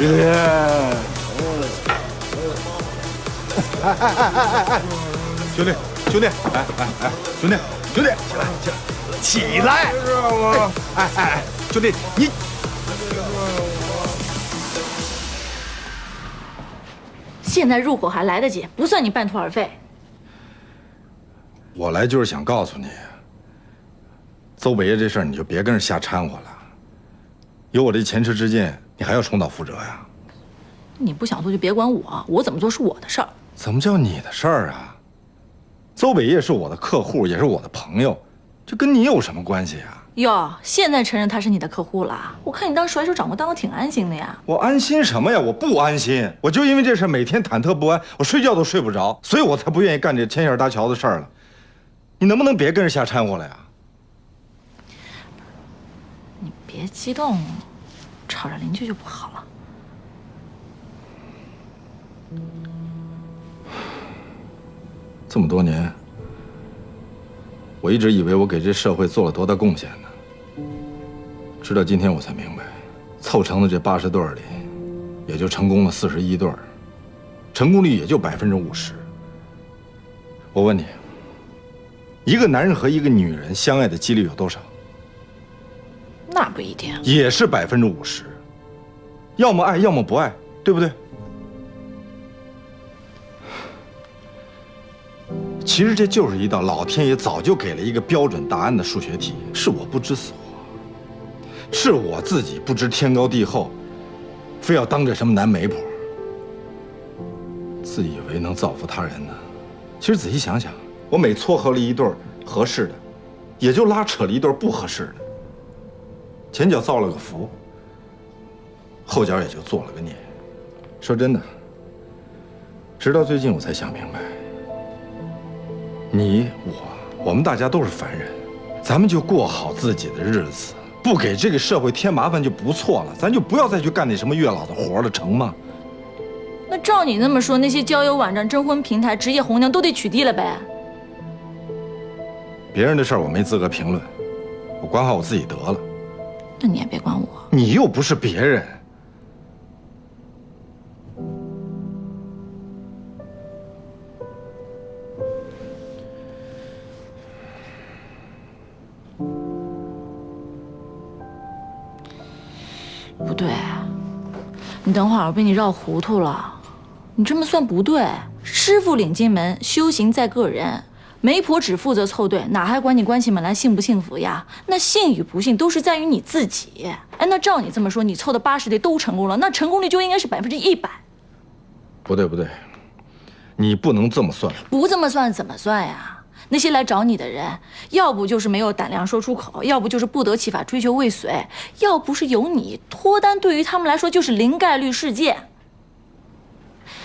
兄弟，兄弟，哎，兄弟，起来，起来！哎，兄弟，你。现在入伙还来得及，不算你半途而废。我来就是想告诉你，邹北业这事儿你就别跟着瞎掺和了。有我这前车之鉴，你还要重蹈覆辙呀？你不想做就别管我，我怎么做是我的事儿。怎么叫你的事儿啊？邹北业是我的客户，也是我的朋友，这跟你有什么关系啊？哟，现在承认他是你的客户了？我看你当甩手掌柜当得挺安心的呀。我安心什么呀？我不安心，我就因为这事每天忐忑不安，我睡觉都睡不着，所以我才不愿意干这牵线搭桥的事儿了。你能不能别跟着瞎掺和了呀？你别激动，吵着邻居就不好了。这么多年，我一直以为我给这社会做了多大贡献呢。直到今天我才明白，凑成的这80对里，也就成功了41对，成功率也就50%。我问你，一个男人和一个女人相爱的几率有多少？那不一定，也是50%，要么爱，要么不爱，对不对？其实这就是一道老天爷早就给了一个标准答案的数学题，是我不知死活，是我自己不知天高地厚，非要当这什么南媒婆，自以为能造福他人呢。其实仔细想想，我每撮合了一对合适的，也就拉扯了一对不合适的，前脚造了个福，后脚也就做了个孽。说真的，直到最近我才想明白。你我们大家都是凡人，咱们就过好自己的日子，不给这个社会添麻烦就不错了。咱就不要再去干那什么月老的活了，成吗？那照你那么说，那些交友网站、征婚平台、职业红娘都得取缔了呗？别人的事儿我没资格评论，我管好我自己得了。那你也别管我，你又不是别人。不对，你等会儿我被你绕糊涂了。你这么算不对，师傅领进门，修行在个人。媒婆只负责凑对，哪还管你关起门来幸不幸福呀？那幸与不幸都是在于你自己。哎，那照你这么说，你凑的80对都成功了，那成功率就应该是100%。不对，你不能这么算。不这么算怎么算呀？那些来找你的人，要不就是没有胆量说出口，要不就是不得其法追求未遂，要不是有你脱单，对于他们来说就是零概率事件。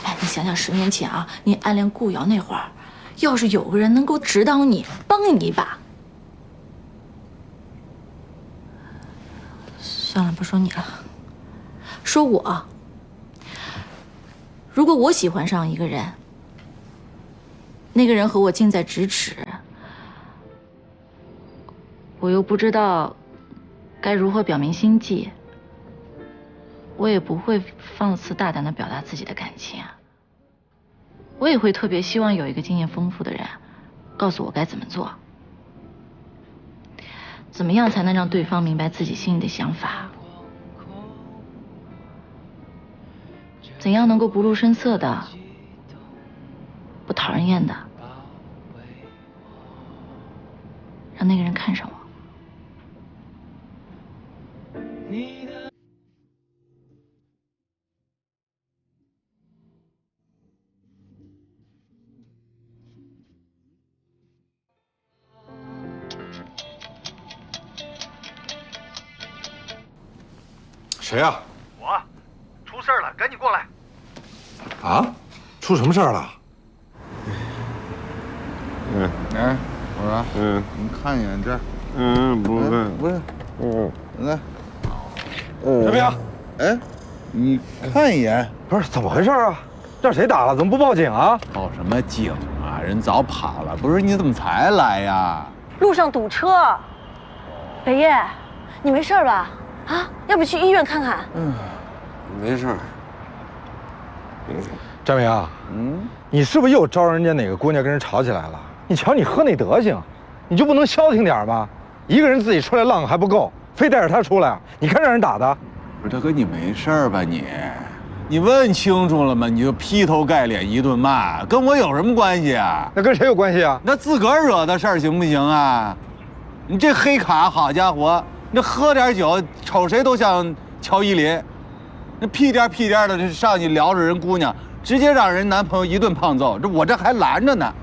哎，你想想10年前啊，你暗恋顾瑶那会儿，要是有个人能够指导你，帮你一把。算了，不说你了，说我。如果我喜欢上一个人，那个人和我近在咫尺，我又不知道该如何表明心迹，我也不会放肆大胆地表达自己的感情，我也会特别希望有一个经验丰富的人告诉我该怎么做，怎么样才能让对方明白自己心里的想法，怎样能够不露声色的，不讨人厌的，让那个人看上我。谁呀？我，出事了，赶紧过来！啊？出什么事儿了？哎，我说，你看一眼这儿。不是，不是，来，小平，哎，你看一眼，不是怎么回事啊？让谁打了？怎么不报警啊？报什么警啊？人早跑了。不是，你怎么才来呀？路上堵车。北业，你没事吧？啊，要不去医院看看？没事儿。张明，你是不是又招人家哪个姑娘跟人吵起来了？你瞧你喝那德行，你就不能消停点吗？一个人自己出来浪还不够，非带着他出来，你看让人打的。不是大哥，你没事儿吧你？你问清楚了吗？你就劈头盖脸一顿骂，跟我有什么关系啊？那跟谁有关系啊？那自个儿惹的事儿行不行啊？你这黑卡，好家伙，那喝点酒，瞅谁都像乔伊林，那屁颠屁颠的上去撩着人姑娘，直接让人男朋友一顿胖揍，我这还拦着呢。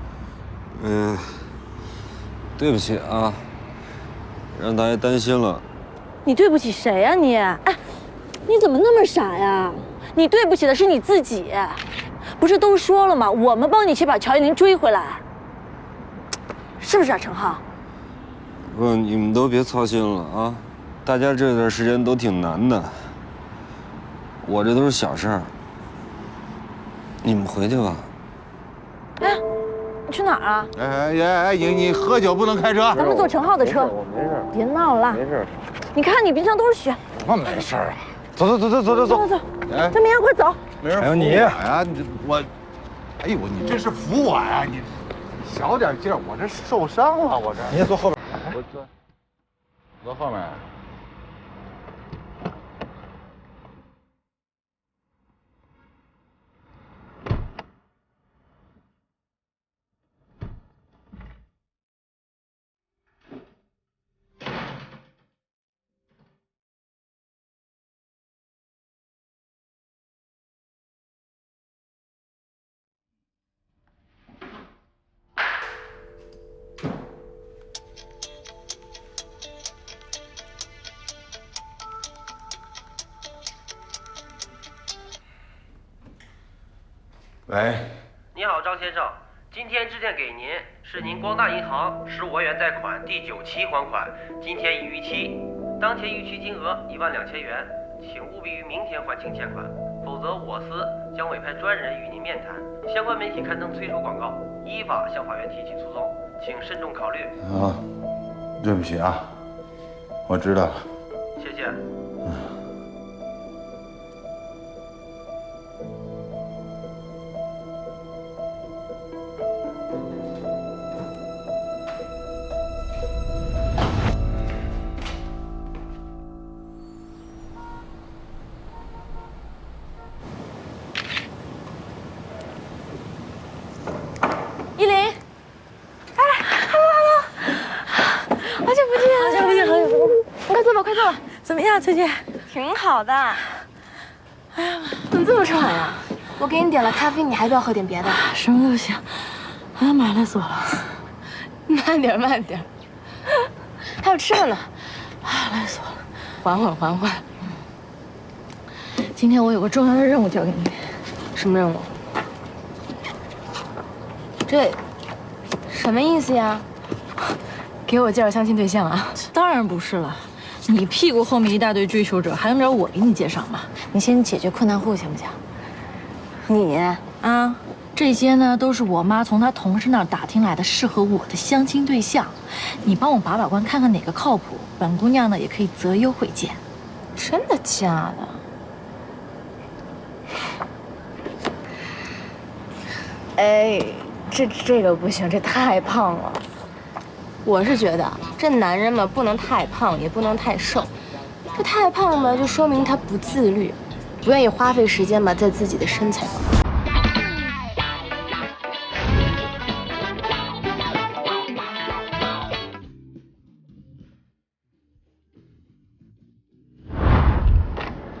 对不起啊，让大家担心了。你对不起谁呀你？哎，你怎么那么傻呀？你对不起的是你自己，不是都说了吗？我们帮你去把乔依林追回来，是不是啊，陈浩？不，你们都别操心了啊！大家这段时间都挺难的，我这都是小事儿。你们回去吧。哎，你去哪儿啊？哎，你喝酒不能开车。咱们坐陈浩的车。我没事。别闹了。没事。你看你冰箱都是血。什么没事啊？走。走。张明，快走。没人。还有你呀，我，哎呦，你这是扶我呀？你小点劲儿，我这受伤了，我这。你也坐后边。我坐后面。喂，你好，张先生，今天致电给您，是您光大银行15万元贷款第9期还款，今天已逾期，当前逾期金额12000元，请务必于明天还清欠款，否则我司将委派专人与您面谈。相关媒体刊登催收广告，依法向法院提起诉讼，请慎重考虑。啊，对不起啊，我知道了，谢谢。依林，哎，hello， 好久不见，快坐吧，快坐吧。怎么样，崔姐？挺好的。哎呀，怎么这么喘呀？我给你点了咖啡，你还要不要喝点别的？什么都行。哎呀妈，累死我了。慢点，慢点。还有吃的呢。哎，累死我了。缓缓。今天我有个重要的任务交给你。什么任务？这什么意思呀？给我介绍相亲对象啊？当然不是了，你屁股后面一大堆追求者，还用得着我给你介绍吗？你先解决困难户行不行？你啊，这些呢都是我妈从她同事那儿打听来的适合我的相亲对象，你帮我把把关，看看哪个靠谱，本姑娘呢也可以择优惠荐。真的假的？哎，这个不行，这太胖了。我是觉得这男人嘛，不能太胖，也不能太瘦。这太胖嘛，就说明他不自律，不愿意花费时间嘛在自己的身材上。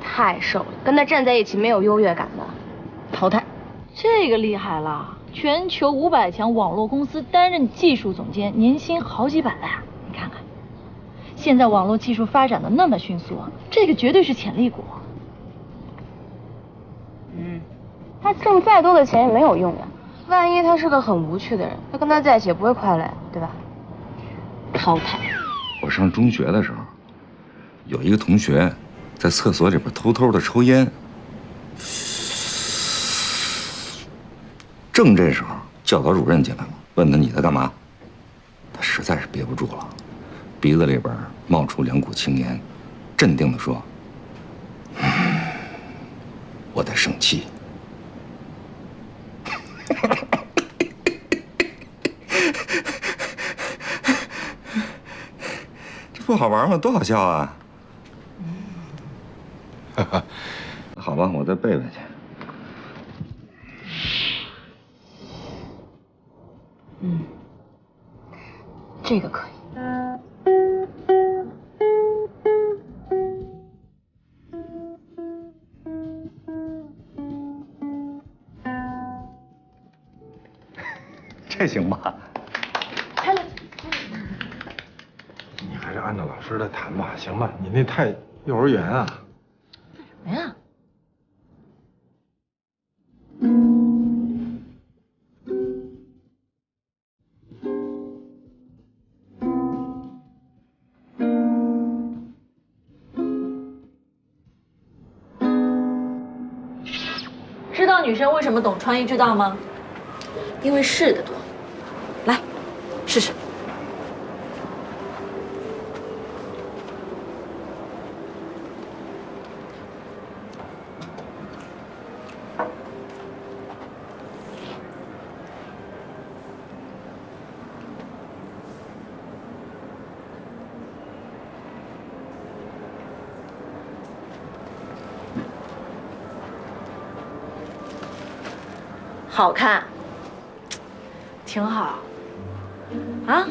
太瘦了，跟他站在一起没有优越感的，淘汰。这个厉害了，全球500强网络公司担任技术总监，年薪好几百万啊！你看看，现在网络技术发展的那么迅速，这个绝对是潜力股。他挣再多的钱也没有用呀，万一他是个很无趣的人，那跟他在一起也不会快乐呀，对吧？淘汰。我上中学的时候，有一个同学在厕所里边偷偷的抽烟。正这时候，教导主任进来了，问他你在干嘛？他实在是憋不住了，鼻子里边冒出2股青烟，镇定地说：“我在生气。这不好玩吗？多好笑啊！好吧，我再背背去。这个可以。这行吧？你还是按照老师的弹吧，行吧？你那太幼儿园啊。什么呀？知道女生为什么懂穿衣之道吗？因为试的多。来，试试。好看，挺好。啊，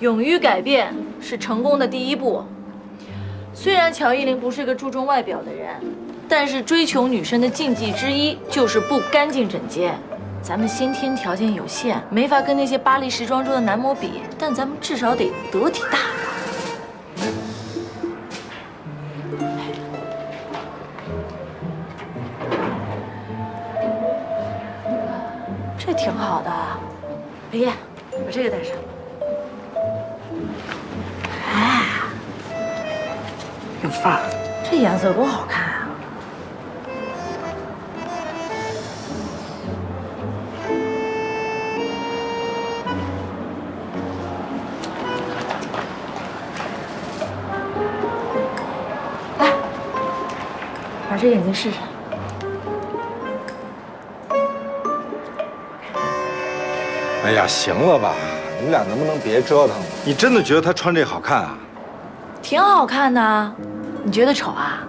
勇于改变是成功的第一步。虽然乔依林不是个注重外表的人，但是追求女生的禁忌之一就是不干净整洁。咱们先天条件有限，没法跟那些巴黎时装周的男模比，但咱们至少得得体大方。这挺好的，裴烨，把这个带上。哎，有范儿，这颜色多好看啊！来，把这眼睛试试。哎呀，行了吧？你们俩能不能别折腾了？你真的觉得他穿这好看啊？挺好看的，你觉得丑啊？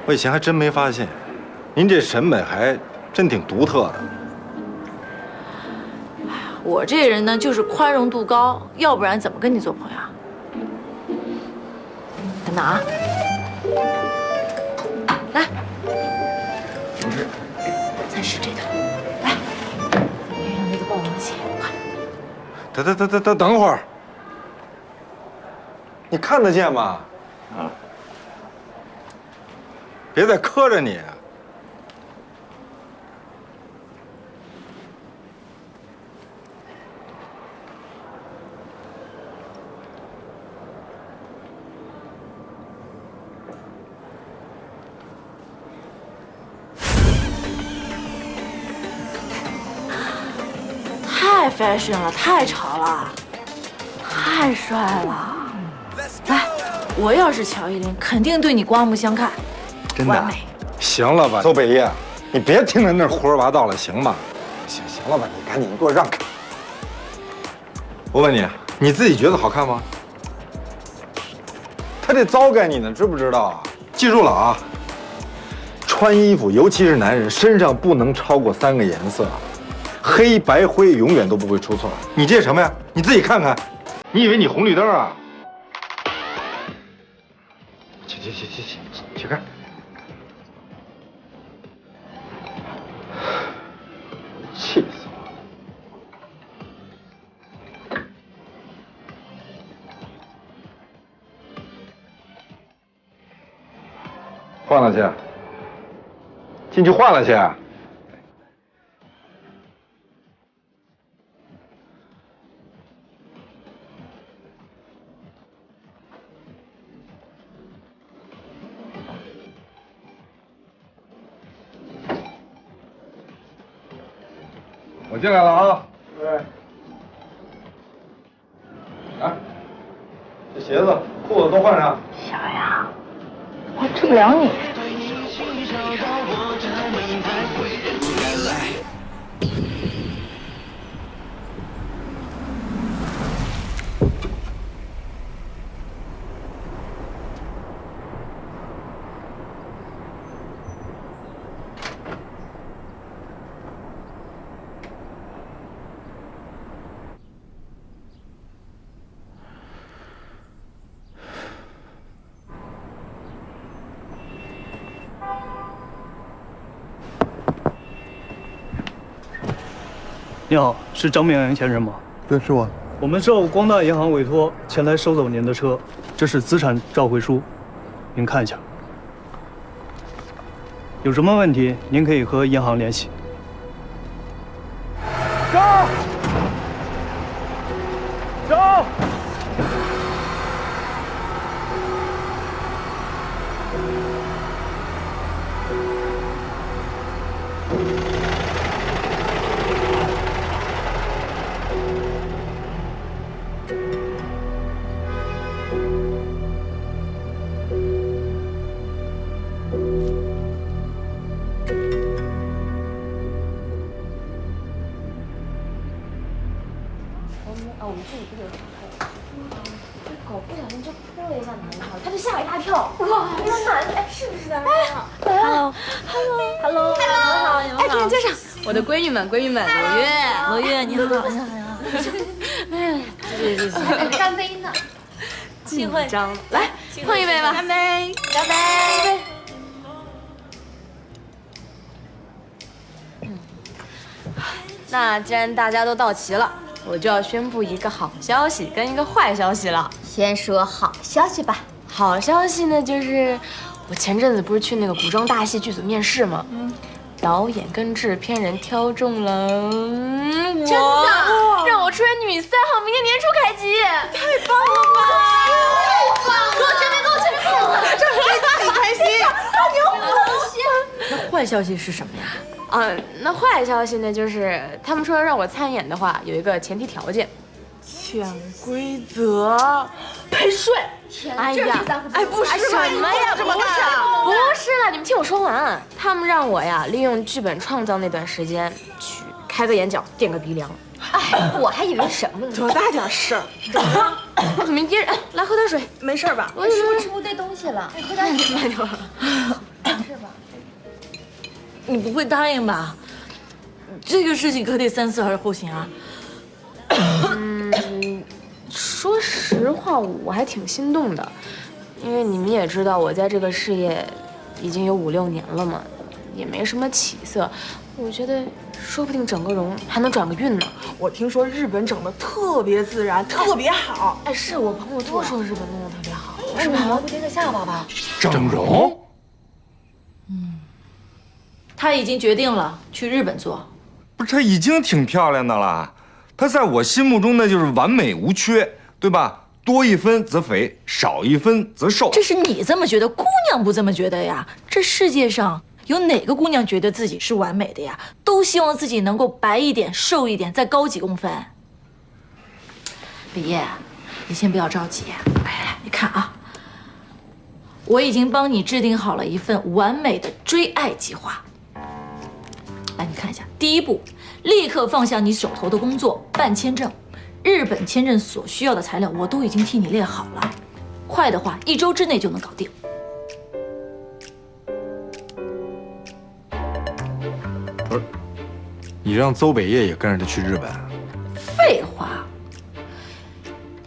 我以前还真没发现，您这审美还真挺独特的。我这人呢，就是宽容度高，要不然怎么跟你做朋友啊？等等啊，来，不是，再试这个，来，别让那个暴龙鞋，快！等会儿，你看得见吗？啊！别再磕着你。太 fashion 了，太潮了，太帅了！来，我要是乔依林，肯定对你刮目相看。真的？完美。行了吧，邹北业，你别听着那胡说八道了，行吗？行了吧，你赶紧给我让开。我问你，你自己觉得好看吗？他这糟该你呢，知不知道啊？记住了啊！穿衣服，尤其是男人，身上不能超过3个颜色。黑白灰永远都不会出错。你这什么呀？你自己看看，你以为你红绿灯啊？去看。气死我了！换了去，进去换了去。我进来了啊！对。来，这鞋子、裤子都换上。小杨，我治不了你。你好，是张明阳先生吗？对，是我。我们受光大银行委托前来收走您的车，这是资产召回书，您看一下。有什么问题，您可以和银行联系。走，走。我们这里不是有狗？这狗不小心就扑了一下男的，他就吓我一大跳。哇，那男的，哎，是不是男的？来了 ，Hello， 你们好，你们好。哎，给你介绍，我的闺女们，罗月，你好，你好，你好。哎，谢谢。干杯呢。幸会，来，碰一杯吧。干杯，干杯。那既然大家都到齐了，我就要宣布一个好消息跟一个坏消息了。先说好消息吧。好消息呢，就是我前阵子不是去那个古装大戏剧组面试吗？导演跟制片人挑中了我，真的让我出演女3号，明年年初开机，太棒了吧！太棒了！给我全面，这很开心，牛那坏消息是什么呀？那坏消息呢，就是他们说让我参演的话，有一个前提条件，潜规则，陪睡。哎呀，哎，不是什么呀，不是了，你们听我说完。他们让我呀，利用剧本创造那段时间，去开个眼角，垫个鼻梁。哎，我还以为什么呢？多大点事儿？怎么一人来喝点水？没事吧？我是不是吃不对东西了？喝点水。慢点。是吧？你不会答应吧？这个事情可得3思而后行啊。说实话，我还挺心动的，因为你们也知道，我在这个事业已经有5、6年了嘛，也没什么起色。我觉得说不定整个容还能转个运呢。我听说日本整的特别自然，特别好。哎，是我朋友都说日本弄的特别好。是不是磨不跌个下巴吧？整容？他已经决定了去日本做。不是，她已经挺漂亮的了，她在我心目中那就是完美无缺，对吧？多一分则肥，少一分则瘦。这是你这么觉得，姑娘不这么觉得呀。这世界上有哪个姑娘觉得自己是完美的呀？都希望自己能够白一点、瘦一点，再高几公分。李烨，你先不要着急。来，你看啊，我已经帮你制定好了一份完美的追爱计划。来，你看一下，第一步，立刻放下你手头的工作，办签证。日本签证所需要的材料我都已经替你列好了，快的话1周之内就能搞定。不是，你让邹北叶也跟着他去日本？废话，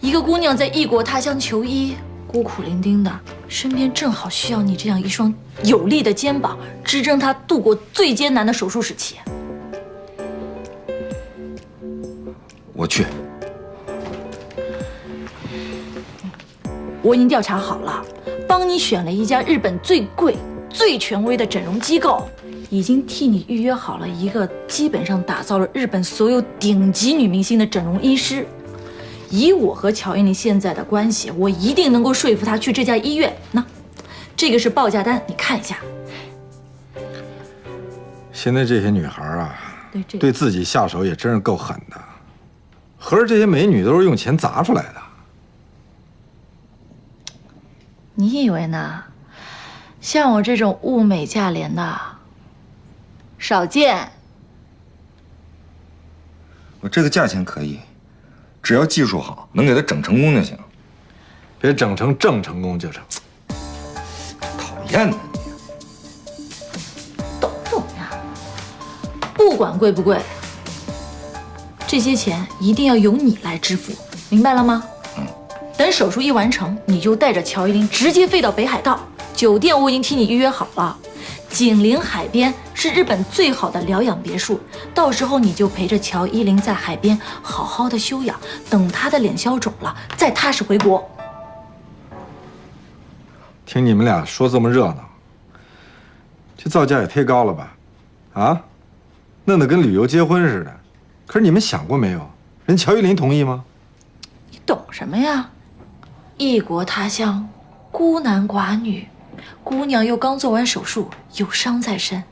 一个姑娘在异国他乡求医，孤苦伶仃的，身边正好需要你这样一双有力的肩膀，支撑她度过最艰难的手术时期。我去。我已经调查好了，帮你选了一家日本最贵、最权威的整容机构，已经替你预约好了一个基本上打造了日本所有顶级女明星的整容医师。以我和乔英丽现在的关系，我一定能够说服她去这家医院。那，这个是报价单，你看一下。现在这些女孩啊，对对自己下手也真是够狠的。合着这些美女都是用钱砸出来的？你以为呢？像我这种物美价廉的，少见。我这个价钱可以，只要技术好，能给他整成功就行。别整成正成功就成。讨厌呢你！懂不懂呀？不管贵不贵，这些钱一定要由你来支付，明白了吗？等手术一完成，你就带着乔依林直接飞到北海道酒店，我已经替你预约好了。紧邻海边，是日本最好的疗养别墅。到时候你就陪着乔依林在海边好好的休养，等她的脸消肿了，再踏实回国。听你们俩说这么热闹，这造价也忒高了吧？啊，弄得跟旅游结婚似的。可是你们想过没有，人乔依林同意吗？你懂什么呀？异国他乡，孤男寡女，姑娘又刚做完手术，有伤在身，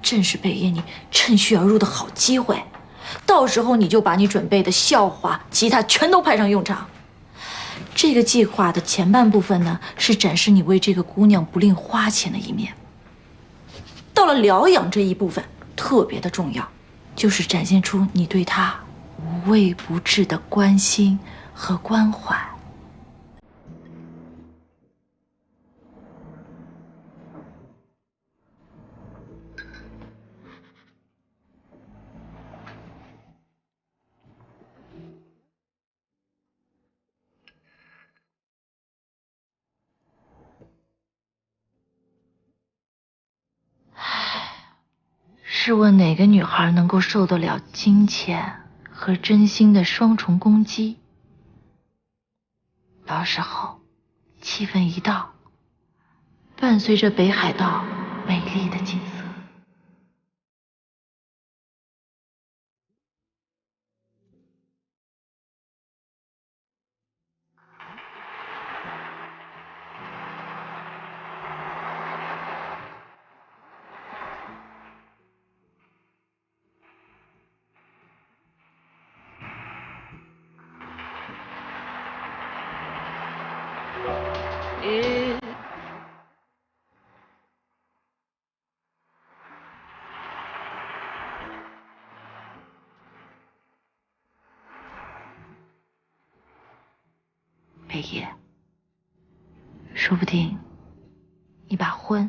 正是北野你趁虚而入的好机会。到时候你就把你准备的校花、吉他全都派上用场。这个计划的前半部分呢，是展示你为这个姑娘不吝花钱的一面。到了疗养这一部分，特别的重要，就是展现出你对她无微不至的关心和关怀。试问哪个女孩能够受得了金钱和真心的双重攻击？到时候气氛一到，伴随着北海道美丽的景色，北野，说不定你把婚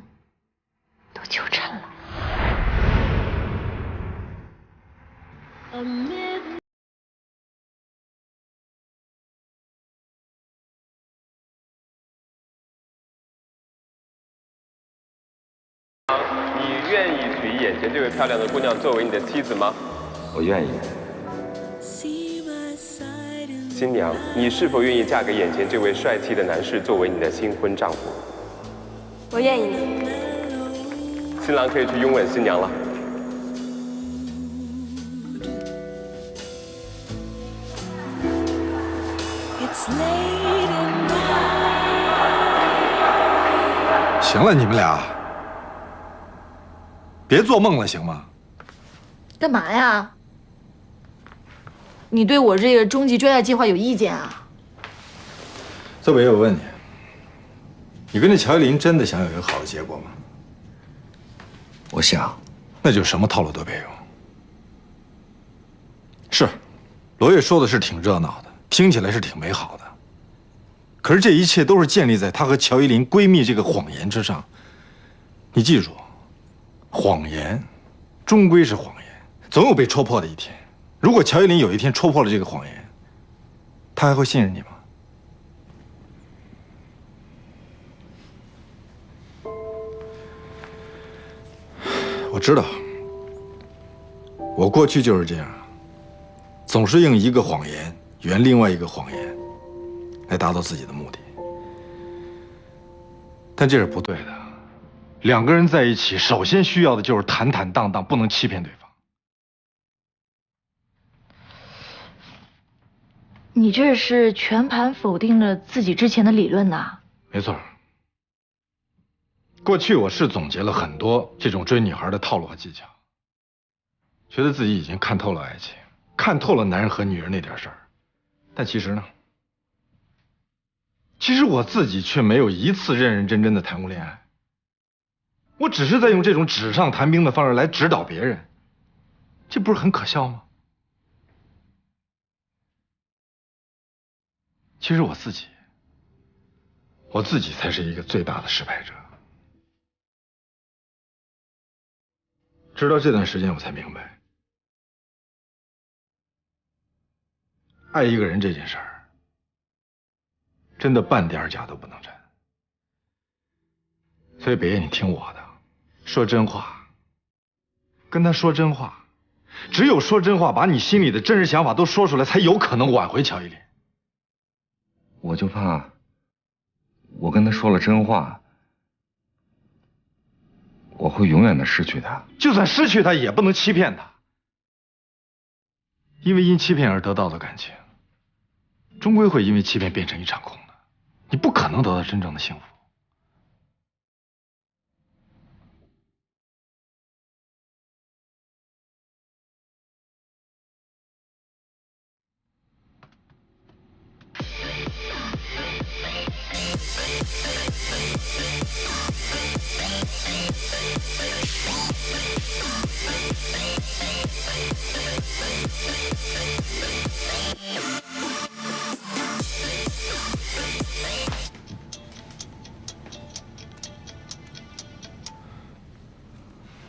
都求成了。你愿意娶眼前这位漂亮的姑娘作为你的妻子吗？我愿意。新娘，你是否愿意嫁给眼前这位帅气的男士作为你的新婚丈夫？我愿意。新郎可以去拥吻新娘了。行了，你们俩别做梦了，行吗？干嘛呀？你对我这个终极追爱计划有意见啊？邹北，我问你，你跟这乔依林真的想有一个好的结果吗？我想，那就什么套路都别用。是，罗月说的是挺热闹的，听起来是挺美好的。可是这一切都是建立在她和乔依林闺蜜这个谎言之上。你记住，谎言终归是谎言，总有被戳破的一天。如果乔依林有一天戳破了这个谎言，她还会信任你吗？我知道，我过去就是这样，总是用一个谎言圆另外一个谎言，来达到自己的目的。但这是不对的。两个人在一起，首先需要的就是坦坦荡荡，不能欺骗对方。你这是全盘否定了自己之前的理论呐？没错。过去我是总结了很多这种追女孩的套路和技巧，觉得自己已经看透了爱情，看透了男人和女人那点事儿。但其实呢，其实我自己却没有一次认认真真的谈过恋爱。我只是在用这种纸上谈兵的方式来指导别人，这不是很可笑吗？其实我自己才是一个最大的失败者。直到这段时间，我才明白，爱一个人这件事儿，真的半点假都不能沾。所以北野，你听我的，说真话，跟他说真话，只有说真话，把你心里的真实想法都说出来，才有可能挽回乔一林。我就怕，我跟他说了真话，我会永远的失去他。就算失去他，也不能欺骗他，因为因欺骗而得到的感情，终归会因为欺骗变成一场空的。你不可能得到真正的幸福。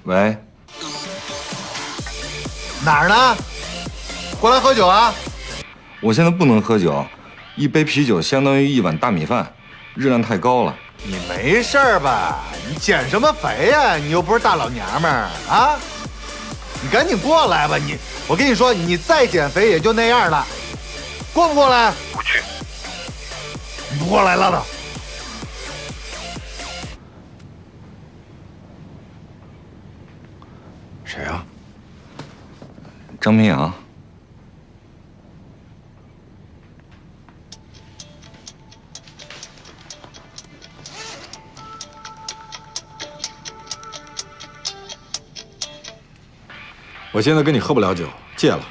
喂，哪儿呢？过来喝酒啊！我现在不能喝酒，一杯啤酒相当于一碗大米饭，热量太高了。你没事吧？你减什么肥呀？你又不是大老娘们儿啊！你赶紧过来吧！我跟你说，你再减肥也就那样了，过不过来？不去。你不过来拉倒。谁啊？张明阳。我现在跟你喝不了酒，戒了。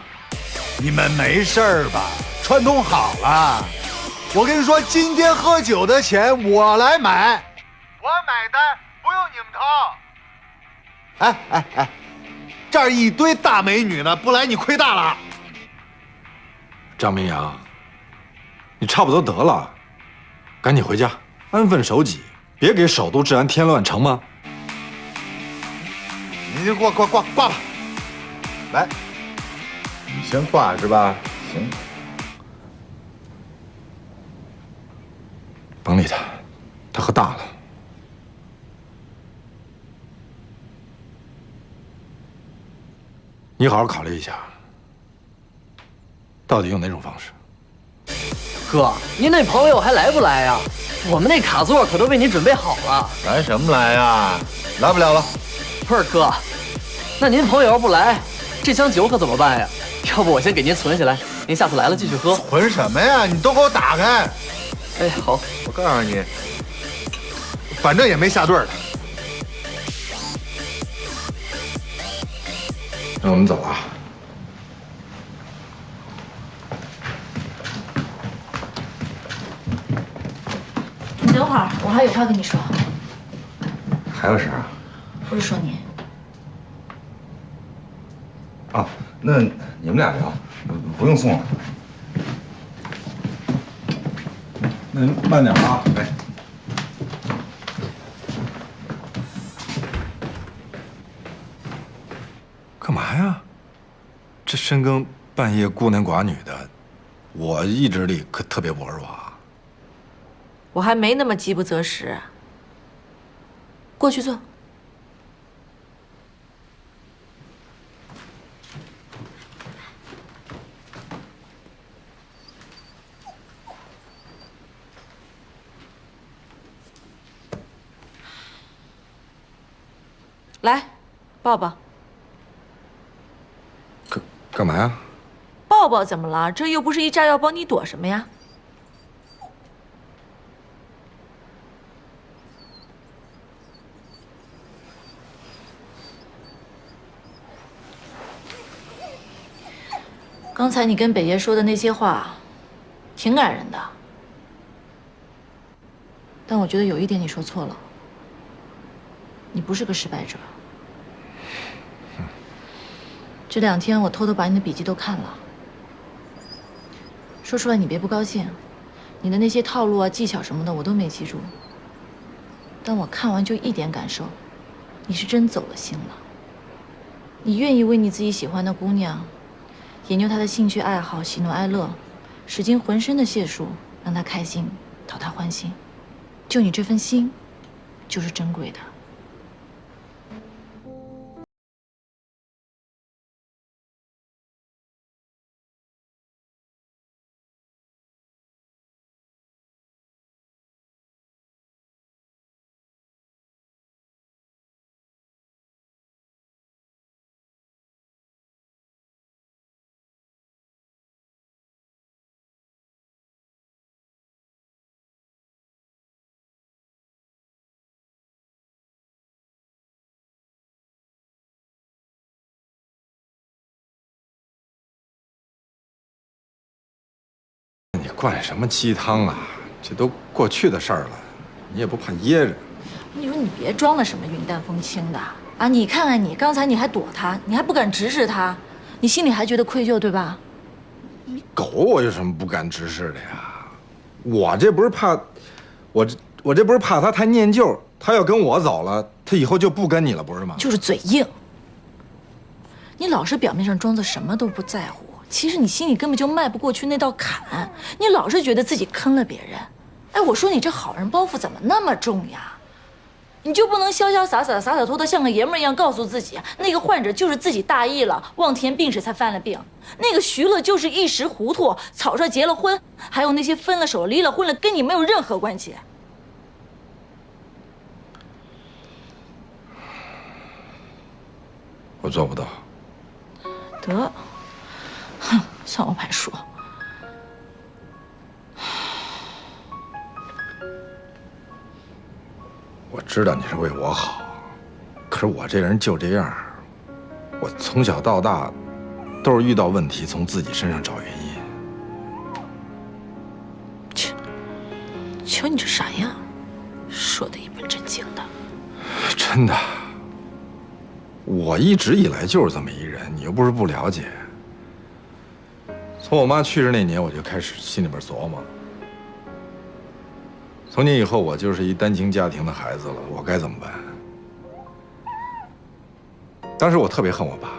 你们没事吧？串通好了。我跟你说，今天喝酒的钱我来买，我买单，不用你们掏。哎，这儿一堆大美女呢，不来你亏大了。张明阳，你差不多得了，赶紧回家安分守己，别给首都治安添乱，成吗？你就挂吧。来，你先挂是吧？行。甭理他，他喝大了。你好好考虑一下，到底用哪种方式？哥，您那朋友还来不来呀？我们那卡座可都为您准备好了。来什么来呀？来不了了。不是哥，那您朋友要不来，这箱酒可怎么办呀？要不我先给您存起来，您下次来了继续喝。存什么呀？你都给我打开。哎，好，我告诉你，反正也没下对的。那我们走啊。你等会儿，我还有话跟你说。还有啥？不是说你。啊，那你们俩聊，不用送了。那您慢点啊。哎。干嘛呀？这深更半夜孤男寡女的，我意志力可特别薄弱啊。我还没那么饥不择食。过去坐。来，抱抱。干嘛呀？抱抱怎么了？这又不是一炸药包，你躲什么呀？刚才你跟北爷说的那些话，挺感人的。但我觉得有一点你说错了。你不是个失败者。这2天我偷偷把你的笔记都看了，说出来你别不高兴，你的那些套路啊、技巧什么的我都没记住，但我看完就一点感受，你是真走了心了。你愿意为你自己喜欢的姑娘，研究她的兴趣爱好、喜怒哀乐，使尽浑身的解数让她开心，讨她欢心。就你这份心，就是珍贵的。你灌什么鸡汤啊？这都过去的事儿了，你也不怕噎着？你说你别装的什么云淡风轻的啊！你看看你，刚才你还躲他，你还不敢直视他，你心里还觉得愧疚对吧？狗我有什么不敢直视的呀？我这不是怕，我这不是怕他太念旧，他要跟我走了，他以后就不跟你了，不是吗？就是嘴硬。你老是表面上装作什么都不在乎，其实你心里根本就迈不过去那道坎。你老是觉得自己坑了别人。哎，我说你这好人包袱怎么那么重呀？你就不能潇潇洒洒、洒洒脱脱，像个爷们儿一样告诉自己，那个患者就是自己大意了，望天病死才犯了病；那个徐乐就是一时糊涂，草率结了婚；还有那些分了手、离了婚了，跟你没有任何关系。我做不到。得，哼，算我白说。我知道你是为我好，可是我这人就这样，我从小到大都是遇到问题从自己身上找原因。切，瞧你这傻样，说的一本正经的。真的，我一直以来就是这么一人，你又不是不了解。从我妈去世那年，我就开始心里边琢磨。从今以后，我就是一单亲家庭的孩子了，我该怎么办？当时我特别恨我爸，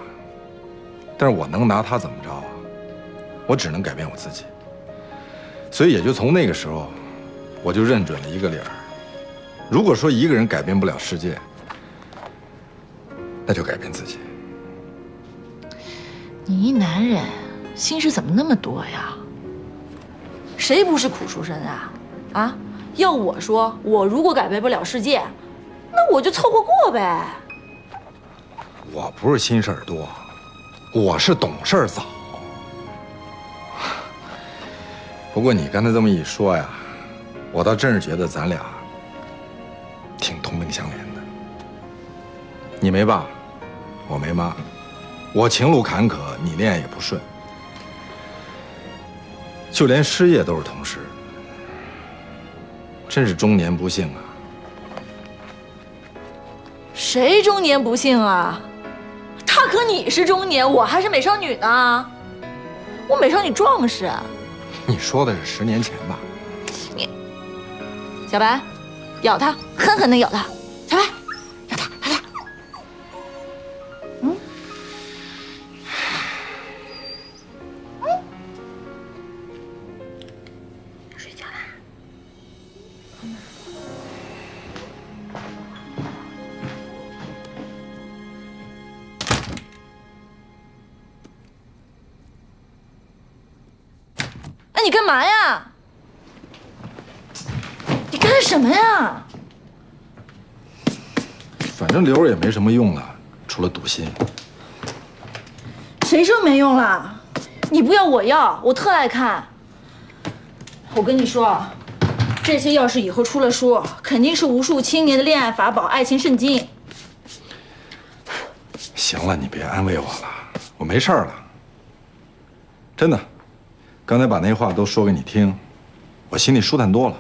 但是我能拿他怎么着啊？我只能改变我自己。所以也就从那个时候，我就认准了一个理儿：如果说一个人改变不了世界，那就改变自己。你一男人，心事怎么那么多呀？谁不是苦出身啊？啊？要我说，我如果改变不了世界，那我就凑合过呗。我不是心事儿多，我是懂事儿早。不过你刚才这么一说呀，我倒真是觉得咱俩挺同病相怜的。你没爸，我没妈，我情路坎坷，你恋爱也不顺，就连失业都是同时。真是中年不幸啊！谁中年不幸啊？他可你是中年，我还是美少女呢。我美少女壮士。你说的是10年前吧？你，小白，咬他，狠狠的咬他，小白，咬他，咬他。嗯。睡觉啦。哎，你干嘛呀？你干什么呀？反正留着也没什么用了，除了赌心。谁说没用了？你不要我要，我特爱看。我跟你说，这些要是以后出了书，肯定是无数青年的恋爱法宝、爱情圣经。行了，你别安慰我了，我没事了。真的，刚才把那话都说给你听，我心里舒坦多了。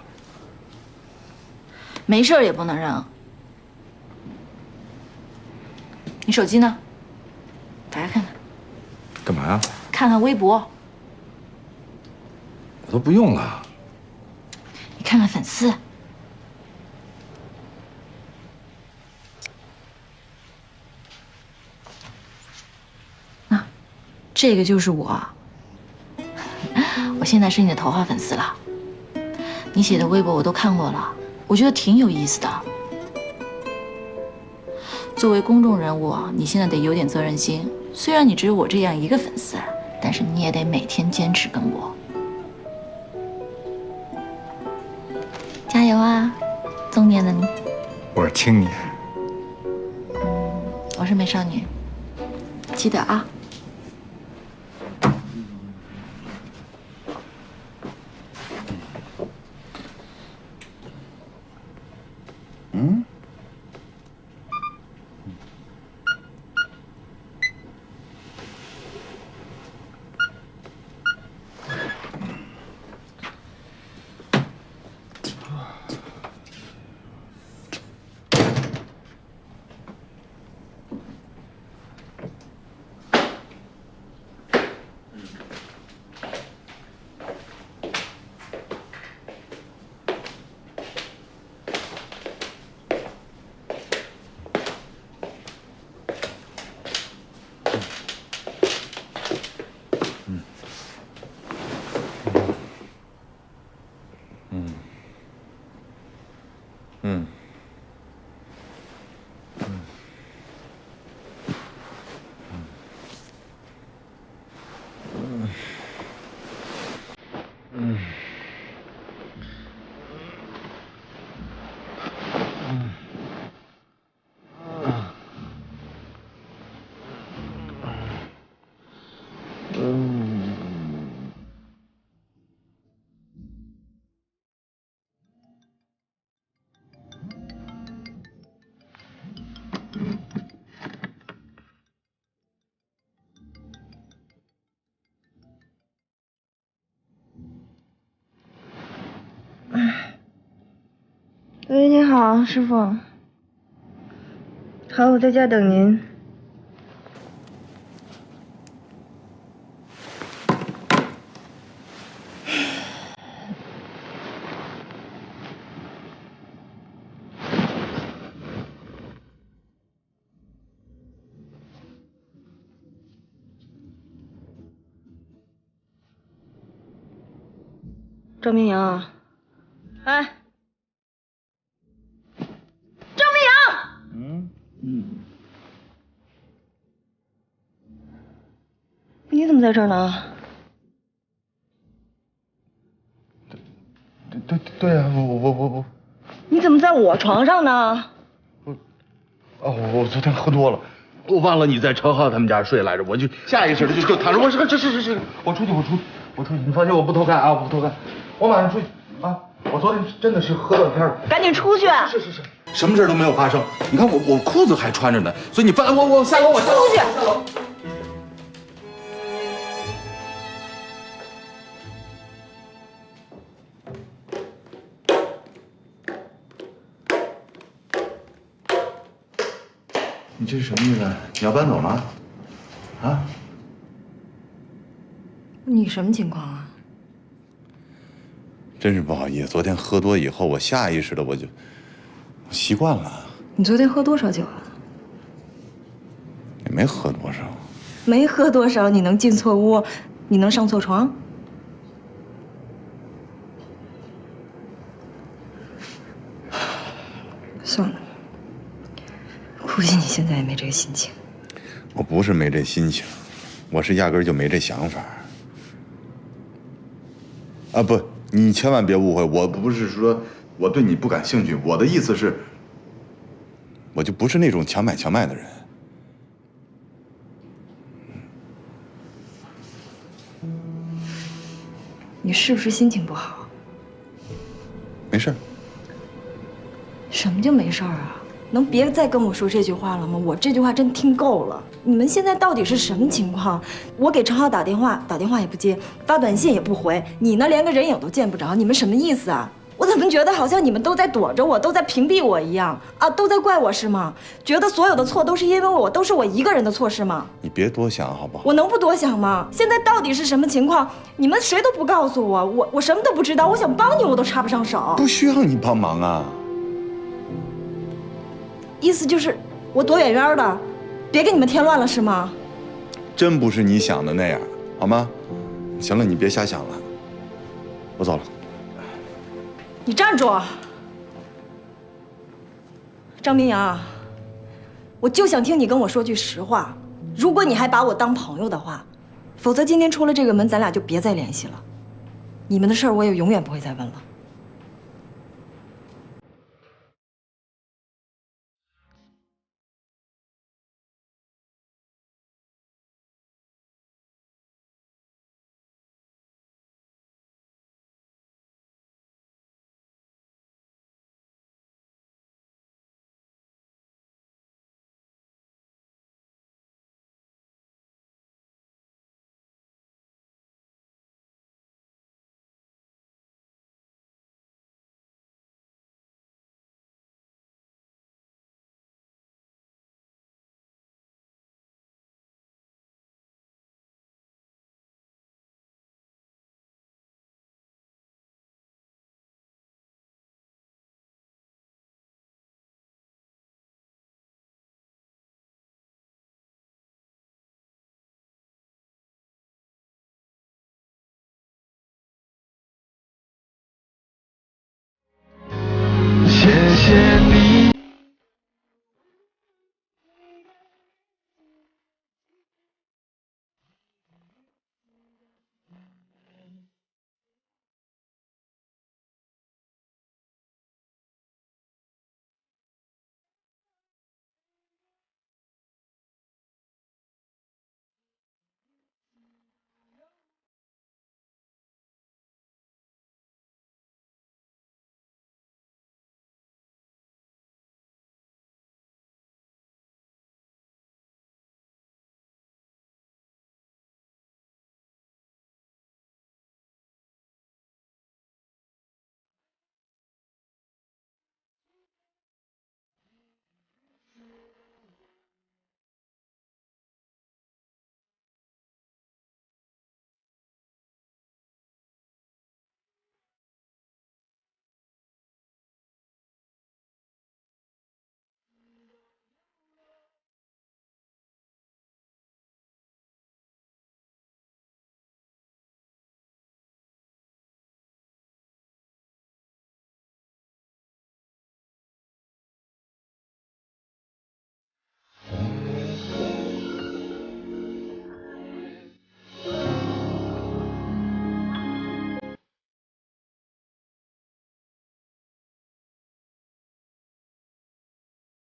没事也不能扔。你手机呢？打开看看。干嘛呀？看看微博。我都不用了。你看看粉丝。啊，这个就是我。我现在是你的头号粉丝了。你写的微博我都看过了，我觉得挺有意思的。作为公众人物，你现在得有点责任心。虽然你只有我这样一个粉丝，但是你也得每天坚持跟我。加油啊，中年的你。我是青年。我是美少女。记得啊。喂，你好，师傅。好，我在家等您。赵明阳，哎。你怎么在这儿呢？对啊，我。你怎么在我床上呢？我昨天喝多了，我忘了你在陈浩他们家睡来着，我就下意识的就躺着。我是，我出去，你放心，我不偷看啊，我不偷看，我马上出去啊。我昨天真的是喝断片了，赶紧出去。是，什么事都没有发生。你看我裤子还穿着呢，所以你放我下楼，我下楼。出去。你这是什么意思？你要搬走吗？啊？你什么情况啊？真是不好意思，昨天喝多以后，我下意识的我习惯了。你昨天喝多少酒啊？也没喝多少。没喝多少，你能进错屋，你能上错床？算了。估计你现在也没这个心情。我不是没这心情，我是压根儿就没这想法。啊不，你千万别误会，我不是说我对你不感兴趣，我的意思是，我就不是那种强买强卖的人。你是不是心情不好？没事。什么叫没事儿啊？能别再跟我说这句话了吗？我这句话真听够了。你们现在到底是什么情况？我给陈浩打电话也不接，发短信也不回，你呢连个人影都见不着，你们什么意思啊？我怎么觉得好像你们都在躲着我，都在屏蔽我一样啊？都在怪我是吗？觉得所有的错都是因为我，都是我一个人的错是吗？你别多想好不好？我能不多想吗？现在到底是什么情况？你们谁都不告诉我，我什么都不知道。我想帮你，我都插不上手。不需要你帮忙啊。意思就是我躲远远的，别给你们添乱了是吗？真不是你想的那样，好吗？行了，你别瞎想了，我走了。你站住！张明阳，我就想听你跟我说句实话。如果你还把我当朋友的话，否则今天出了这个门，咱俩就别再联系了。你们的事儿我也永远不会再问了。